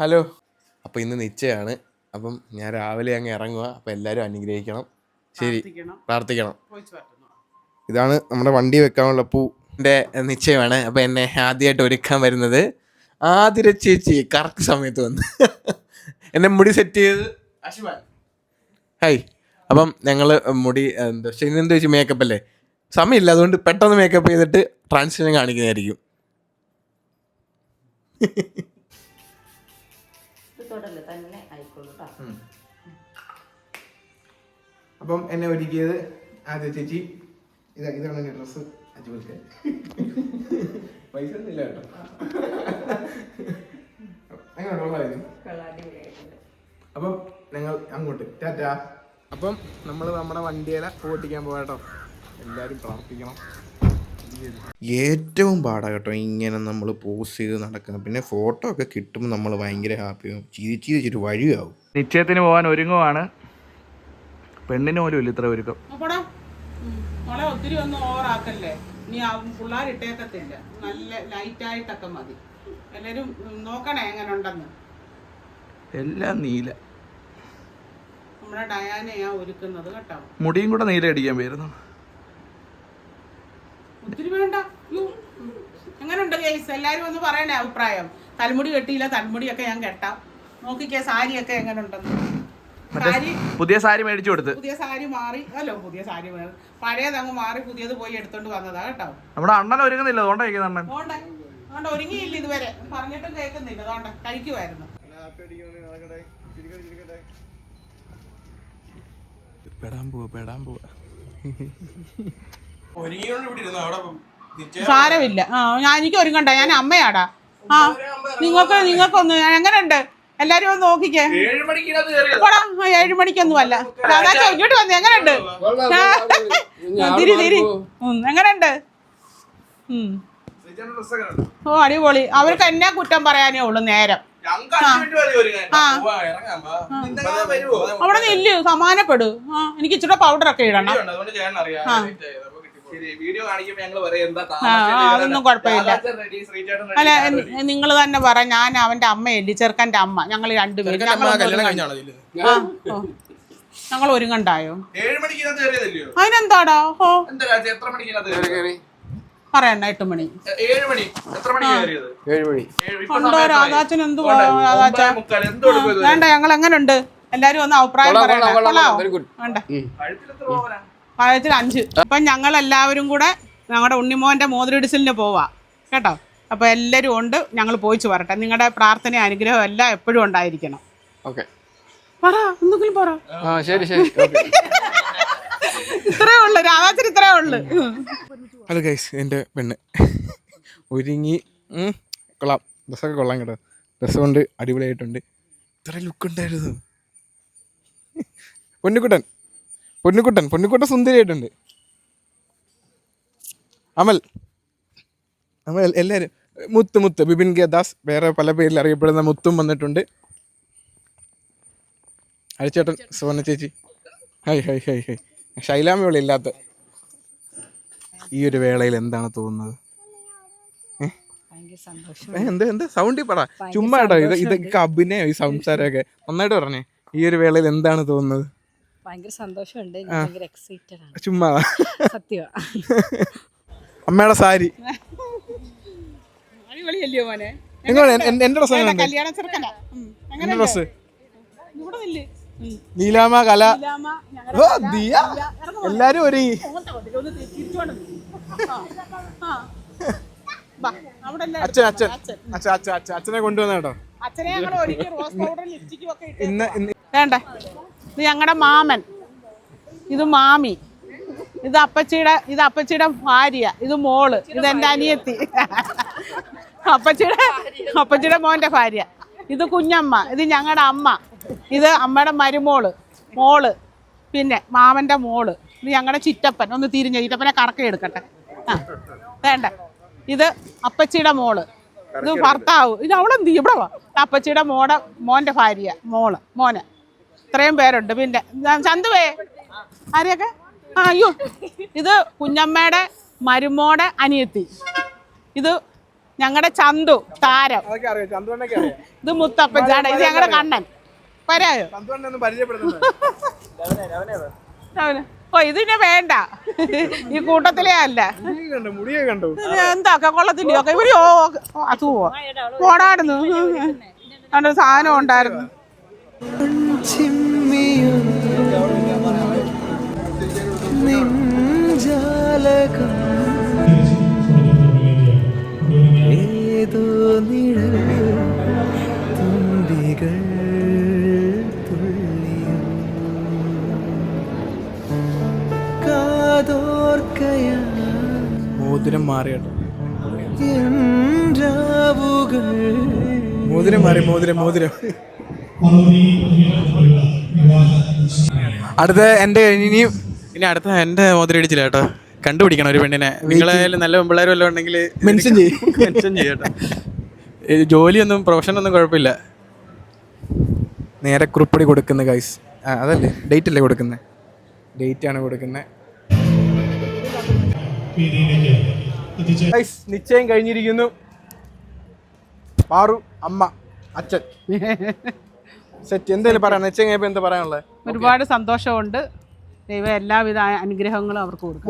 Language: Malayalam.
ഹലോ. അപ്പോൾ ഇന്ന് നിശ്ചയമാണ്. അപ്പം ഞാൻ രാവിലെ അങ്ങ് ഇറങ്ങുക. അപ്പോൾ എല്ലാവരും അനുഗ്രഹിക്കണം. ശരി, പ്രാർത്ഥിക്കണം. ഇതാണ് നമ്മുടെ വണ്ടി വെക്കാനുള്ള പൂവിൻ്റെ നിശ്ചയമാണ്. അപ്പോൾ എന്നെ ആദ്യമായിട്ട് ഒരുക്കാൻ വരുന്നത് ആതിര ചേച്ചി കറക്റ്റ് സമയത്ത് വന്ന് എന്നെ മുടി സെറ്റ് ചെയ്ത് അശ്വാൻ. ഹായ്. അപ്പം ഞങ്ങൾ മുടി എന്താ ശനിയെന്ത് വെച്ച് മേക്കപ്പ് അല്ലേ, സമയമില്ല, അതുകൊണ്ട് പെട്ടെന്ന് മേക്കപ്പ് ചെയ്തിട്ട് ട്രാൻസിഷൻ കാണിക്കുന്നതായിരിക്കും. അപ്പം എന്നെ ഒരുക്കിയത് ആദ്യ ചേച്ചി. ഇതാണ് എൻ്റെ ഡ്രസ്സ്. പൈസ ഒന്നുമില്ല കേട്ടോ. അപ്പം ഞങ്ങൾ അങ്ങോട്ട് ടാറ്റാ. അപ്പം നമ്മൾ നമ്മുടെ വണ്ടിയിലെ ഓട്ടിക്കാൻ പോകാട്ടോ. എല്ലാവരും പ്രാർത്ഥിക്കണം. ഏറ്റവും പാടാ കേട്ടോ ഇങ്ങനെ നമ്മൾ പോസ് ചെയ്ത് നടക്കുന്നത്. പിന്നെ ഫോട്ടോ ഒക്കെ കിട്ടുമ്പോൾ നമ്മൾ ഭയങ്കര ഹാപ്പിയാവും. ചിരിച്ചിരിച്ചൊരു വഴിയാവും. നിശ്ചയത്തിന് പോകാൻ ഒരുങ്ങുവാണ്. പെണ്ണിന് പോലും ഇല്ല ഇത്ര ഒരുക്കം. ഒത്തിരി ഒന്നും ഓവറാക്കല്ലേ, നീ പിള്ളേരിട്ടേക്കത്തില്ല, നല്ല ലൈറ്റായിട്ടൊക്കെ മതി. എല്ലാരും നോക്കണേ എങ്ങനെ ഉണ്ടെന്ന്. എല്ലാം നീല. നമ്മുടെ ഡയാനയാ ഒരുക്കുന്നത് കേട്ടോ. മുടിയും കൂടെ നീല അടിക്കാൻ പോയിരുന്നു. ഒത്തിരി വേണ്ട. എങ്ങനെയുണ്ട് കേസ്? എല്ലാരും ഒന്ന് പറയണേ അഭിപ്രായം. തലമുടി കെട്ടിയില്ല, തലമുടിയൊക്കെ ഞാൻ കെട്ടാം. നോക്കിക്കേ സാരിയൊക്കെ എങ്ങനെ ഉണ്ടെന്ന്. പുതിയ സാരി മേടിച്ചു കൊടുത്ത്. പുതിയ സാരി മാറി അല്ലോ, പുതിയ സാരി പഴയതങ്ങ് മാറി പുതിയത് പോയി എടുത്തോണ്ട് വന്നതാ കേട്ടോ. നമ്മുടെ അണ്ണൻ ഒരുങ്ങുന്നില്ല, അതുകൊണ്ട് ഒരുങ്ങിയില്ല ഇതുവരെ, പറഞ്ഞിട്ടും കേൾക്കുന്നില്ല. അതുകൊണ്ട് കഴിക്കുമായിരുന്നു. സാരമില്ല. എനിക്ക് ഒരുങ്ങണ്ട, ഞാൻ അമ്മയാടാ. നിങ്ങൾക്കൊന്ന് എങ്ങനെയുണ്ട് എല്ലാരും ഒന്ന് നോക്കിക്കേ. 7 മണിക്കൊന്നും അല്ല. ഇങ്ങോട്ട് വന്നു. എങ്ങനെയുണ്ട്? തിരി എങ്ങനെയുണ്ട്? ഓ അടിപൊളി. അവർക്ക് എന്നെ കുറ്റം പറയാനേ ഉള്ളു നേരം. അവിടെ നില്ല്, സമാനപ്പെടു. എനിക്ക് ഇച്ചിരി പൗഡറൊക്കെ ഇടണം. അതൊന്നും കുഴപ്പമില്ല. അല്ല, നിങ്ങൾ തന്നെ പറ. ഞാൻ അവന്റെ അമ്മയല്ലേ, ചെറുക്കന്റെ അമ്മ. ഞങ്ങൾ രണ്ടുപേരും ഞങ്ങൾ ഒരുങ്ങണ്ടായോ? അതിനെന്താടാ? ഓ പറയണ്ട. 8 മണി. ഉണ്ടോ രാധാച്ചൻ? എന്തുവാ രാധാച്ച? വേണ്ട. ഞങ്ങൾ എങ്ങനെയുണ്ട് എല്ലാരും ഒന്ന് അഭിപ്രായം പറയണ്ട. കൊള്ളാവോ? വേണ്ട. 5. അപ്പം ഞങ്ങൾ എല്ലാവരും കൂടെ ഞങ്ങളുടെ ഉണ്ണിമോൻ്റെ മോതിരിടിസലിന് പോവാ കേട്ടോ. അപ്പോൾ എല്ലാവരും ഉണ്ട്. ഞങ്ങൾ പോയിച്ചു വരട്ടെ. നിങ്ങളുടെ പ്രാർത്ഥന അനുഗ്രഹം എല്ലാം എപ്പോഴും ഉണ്ടായിരിക്കണം. ഓക്കെ, പറ, എന്തെങ്കിലും പറ. ശരി. ഇത്രേ ഉള്ളു രാധാച്ചൻ, ഇത്രേ ഉള്ളു. ഹലോ ഗൈസ്, എൻ്റെ പെണ്ണ് ഒരുങ്ങി. കൊള്ളാം, ഡ്രസ്സൊക്കെ കൊള്ളാം കേട്ടോ. ഡ്രസ്സ് കൊണ്ട് അടിപൊളിയായിട്ടുണ്ട്. ഇത്ര ലുക്ക് ഉണ്ടായിരുന്നു. പൊന്നുക്കുട്ടൻ സുന്ദരിയായിട്ടുണ്ട്. അമൽ എല്ലാവരും. മുത്ത് ബിപിൻ കെ ദാസ്, വേറെ പല പേരിൽ അറിയപ്പെടുന്ന മുത്തും വന്നിട്ടുണ്ട്. അരിച്ചേട്ടൻ, സുവർണ ചേച്ചി, ഹൈ. ശൈലാമയോളം ഇല്ലാത്ത ഈ ഒരു വേളയിൽ എന്താണ് തോന്നുന്നത്? എന്താ സൗണ്ടിൽ പറ, ചുമ്മാ കേട്ടോ. ഇതൊക്കെ അഭിനയം, ഈ സംസാരമൊക്കെ നന്നായിട്ട് പറഞ്ഞേ. ഈ ഒരു വേളയിൽ എന്താണ് തോന്നുന്നത്? ഭയങ്കര സന്തോഷമുണ്ട്. ഭയങ്കര എക്സൈറ്റഡ് ആണ്. ചുമ്മാ സത്യമാ. അമ്മയുടെ സാരി അടിപൊളിയല്ലയോ മോനെ? എന്റെ ഡ്രസ് നീലാമ കല എല്ലാരും ഒരു അച്ഛനെ കൊണ്ടുവന്ന കേട്ടോ. വേണ്ട. ഇത് ഞങ്ങളുടെ മാമൻ, ഇത് മാമി, ഇത് അപ്പച്ചിയുടെ ഭാര്യ, ഇത് മോള്, ഇത് എൻ്റെ അനിയത്തി, അപ്പച്ചിയുടെ മോൻ്റെ ഭാര്യ, ഇത് കുഞ്ഞമ്മ, ഇത് ഞങ്ങളുടെ അമ്മ, ഇത് അമ്മയുടെ മോള്, പിന്നെ മാമൻ്റെ മോള്, ഇത് ഞങ്ങളുടെ ചിറ്റപ്പൻ. ഒന്ന് തിരിഞ്ഞ ചിറ്റപ്പനെ കറക്കം എടുക്കട്ടെ. വേണ്ട. ഇത് അപ്പച്ചിയുടെ മോള്, ഇത് ഭർത്താവ്, ഇത് അവളെന്ത് ഇവിടെ വാ. അപ്പച്ചിയുടെ മോൻ്റെ ഭാര്യ, മോന്. ഇത്രയും പേരുണ്ട്. പിന്നെ ചന്തുവേ ആരെയൊക്കെ? അയ്യോ, ഇത് കുഞ്ഞമ്മയുടെ മരുമോടെ അനിയത്തി, ഇത് ഞങ്ങളുടെ ചന്തു താരം. അതൊക്കെ അറിയാം, ചന്തുവണ്ണൊക്കെ അറിയാം. ഇത് മുത്തപ്പൻ ചാട. ഇത് ഞങ്ങളുടെ കണ്ണൻ. വരായോ? ചന്തുവണ്ണൊന്നും പരിചയപ്പെടുത്തുന്നത്. ഓ ഇതിനെ വേണ്ട, ഈ കൂട്ടത്തിലേ അല്ല. മുടിയൊക്കെ കണ്ടു. എന്താക്ക കൊള്ളത്തില്ലയോ ഇവര്? അത് ഓടാടുന്നു. അവിടെ സാധനം ഉണ്ടായിരുന്നു. ഏതോ നിഴൽ തുമ്പികൾ തുള്ളിയും കാതോർക്കയാ മോതിരം മാറിയാട്ടോ. മോതിരം മാറി, മോതിരം. അടുത്ത എന്റെ ഇനിയും ഇനി അടുത്ത എന്റെ മോതിരം ഇടിച്ചില്ല കേട്ടോ. കണ്ടുപിടിക്കണം ഒരു പെണ്ണിനെ. നിങ്ങളായാലും നല്ല പെൺപിള്ളേരും വല്ലതും ഉണ്ടെങ്കിൽ മെൻഷൻ ചെയ്യട്ടോ. ജോലിയൊന്നും പ്രൊഫഷനൊന്നും കുഴപ്പമില്ല. നേരെ കുറിപ്പടി കൊടുക്കുന്ന ഗൈസ്. അതല്ലേ ഡേറ്റ് അല്ലേ കൊടുക്കുന്നത്? ഡേറ്റ് ആണ് കൊടുക്കുന്നത്. നിശ്ചയം കഴിഞ്ഞിരിക്കുന്നു. പാറു, അമ്മ, അച്ഛൻ സെറ്റ്. എന്തെങ്കിലും പറയാം നിശ്ചയം കഴിഞ്ഞപ്പോൾ എന്താ പറയാനുള്ളത്? ഒരുപാട് സന്തോഷമുണ്ട്. ദൈവം എല്ലാവിധ അനുഗ്രഹങ്ങളും അവർക്ക് കൊടുക്കും.